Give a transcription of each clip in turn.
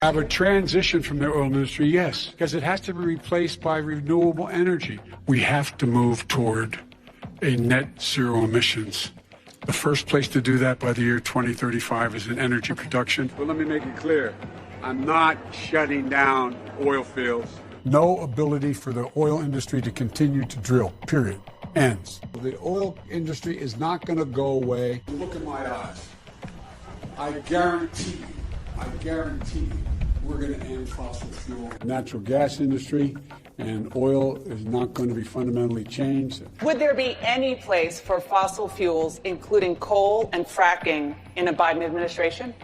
Have a transition from the oil industry, yes, because it has to be replaced by renewable energy. We have to move toward a net zero emissions. The first place to do that by the year 2035 is in energy production. But let me make it clear, I'm not shutting down oil fields. No ability for the oil industry to continue to drill, period. Ends. The oil industry is not going to go away. Look in my eyes. I guarantee you, we're going to end fossil fuel. Natural gas industry and oil is not going to be fundamentally changed. Would there be any place for fossil fuels, including coal and fracking, in a Biden administration?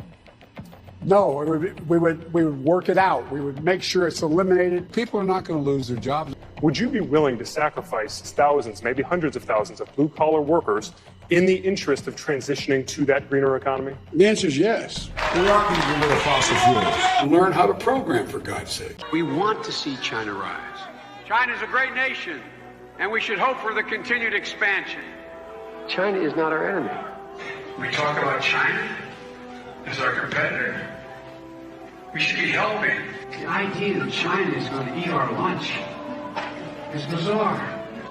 No, we would work it out. We would make sure it's eliminated. People are not going to lose their jobs. Would you be willing to sacrifice thousands, maybe hundreds of thousands of blue-collar workers in the interest of transitioning to that greener economy? The answer is yes. We are going to get rid of fossil fuels and learn how to program, for God's sake. We want to see China rise. China's a great nation, and we should hope for the continued expansion. China is not our enemy. We talk about China as our competitor. We should be helping. The idea that China is going to eat our lunch is bizarre.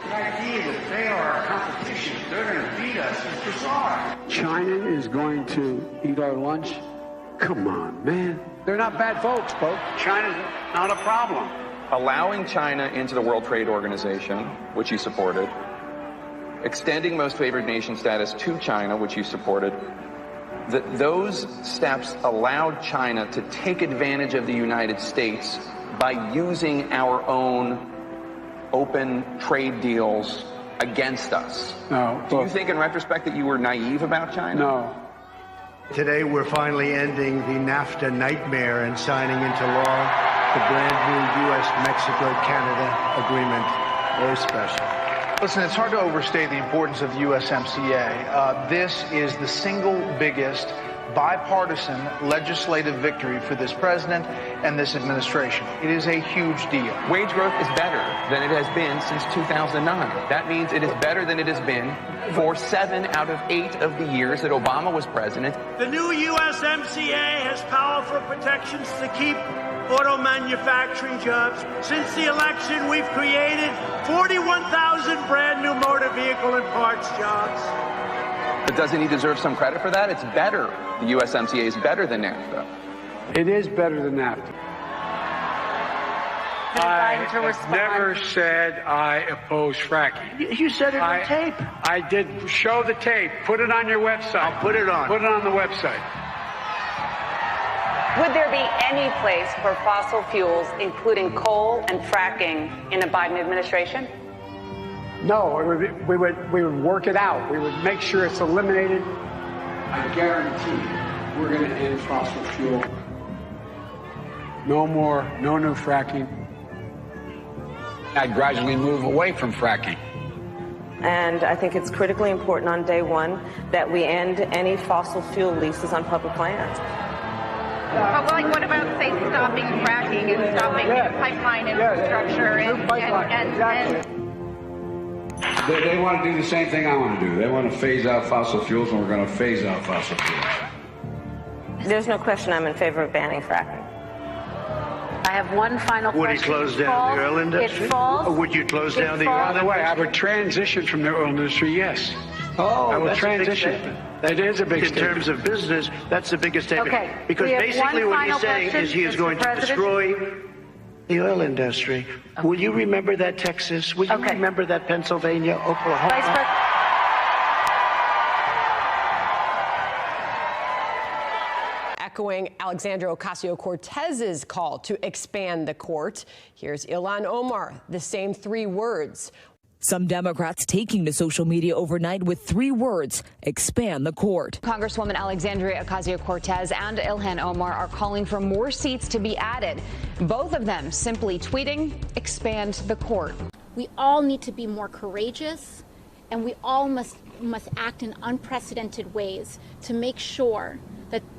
The idea that they are our competition, they're going to beat us, is bizarre. China is going to eat our lunch? Come on, man. They're not bad folks, folks. China's not a problem. Allowing China into the World Trade Organization, which you supported, extending most favored nation status to China, which you supported, those steps allowed China to take advantage of the United States by using our own open trade deals against us. No. Do you think in retrospect that you were naive about China? No. Today we're finally ending the NAFTA nightmare and signing into law the brand new U.S.-Mexico-Canada agreement. Very special. Listen, it's hard to overstate the importance of the USMCA. This is the single biggest bipartisan legislative victory for this president and this administration. It is a huge deal. Wage growth is better than it has been since 2009. That means it is better than it has been for 7 out of 8 of the years that Obama was president. The new USMCA has powerful protections to keep auto manufacturing jobs. Since the election, we've created 41,000 brand new motor vehicle and parts jobs. But doesn't he deserve some credit for that? It's better. The USMCA is better than NAFTA. It is better than NAFTA. I never said I oppose fracking. You said it on tape. I did. Show the tape. Put it on your website. I'll put it on. Put it on the website. Would there be any place for fossil fuels, including coal and fracking, in a Biden administration? No, we would work it out. We would make sure it's eliminated. I guarantee you, we're going to end fossil fuel. No more, no new fracking. I'd gradually move away from fracking. And I think it's critically important on day one that we end any fossil fuel leases on public lands. But like, what about, say, stopping fracking and stopping pipeline infrastructure They want to do the same thing I want to do. They want to phase out fossil fuels, and we're going to phase out fossil fuels. There's no question I'm in favor of banning fracking. I have one final question. Would he close down the oil industry? It falls. Or would you close down the oil By industry? the way, I would transition from the oil industry, yes. Oh, I will that's transition. A big statement. That is a big In statement. terms of business, that's the biggest statement. Okay. Because basically what he's saying is he is going to destroy the oil industry. Okay. Will you remember that, Texas? Will you remember that, Pennsylvania, Oklahoma? Vice President. Echoing Alexandria Ocasio-Cortez's call to expand the court, here's Ilhan Omar, the same 3 words. Some Democrats taking to social media overnight with 3 words: expand the court. Congresswoman Alexandria Ocasio-Cortez and Ilhan Omar are calling for more seats to be added. Both of them simply tweeting, expand the court. We all need to be more courageous, and we all must act in unprecedented ways to make sure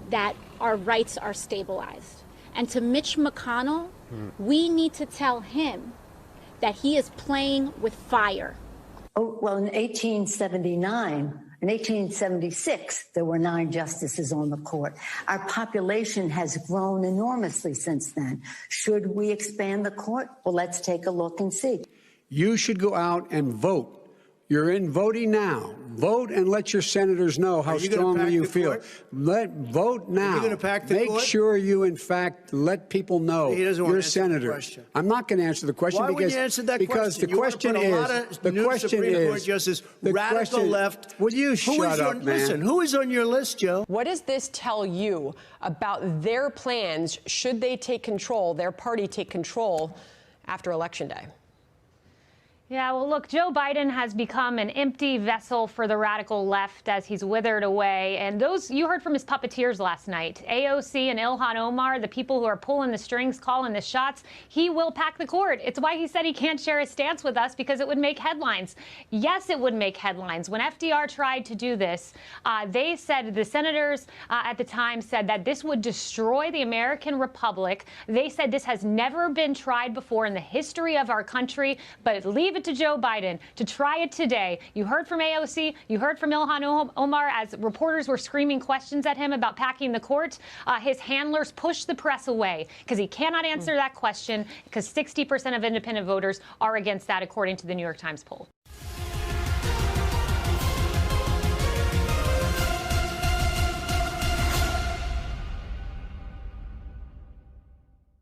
that our rights are stabilized. And to Mitch McConnell, we need to tell him that he is playing with fire. Oh, well, in 1879, In 1876, there were 9 justices on the court. Our population has grown enormously since then. Should we expand the court? Well, let's take a look and see. You should go out and vote. You're in voting now. Vote and let your senators know how strongly you feel. Vote now. Are you going to pack the court? Make sure you, in fact, let people know you're a senator. I'm not going to answer the question. Why would you answer that question? The question is, radical left. Will you shut up, man? Listen, who is on your list, Joe? What does this tell you about their plans should they take control, their party take control after Election Day? Yeah, well, look, Joe Biden has become an empty vessel for the radical left as he's withered away. And those you heard from his puppeteers last night, AOC and Ilhan Omar, the people who are pulling the strings, calling the shots. He will pack the court. It's why he said he can't share his stance with us, because it would make headlines. Yes, it would make headlines. When FDR tried to do this, they said, the senators at the time said that this would destroy the American Republic. They said this has never been tried before in the history of our country, but leave it to Joe Biden to try it today. You heard from AOC, you heard from Ilhan Omar as reporters were screaming questions at him about packing the court. His handlers pushed the press away because he cannot answer that question, because 60% of independent voters are against that, according to the New York Times poll.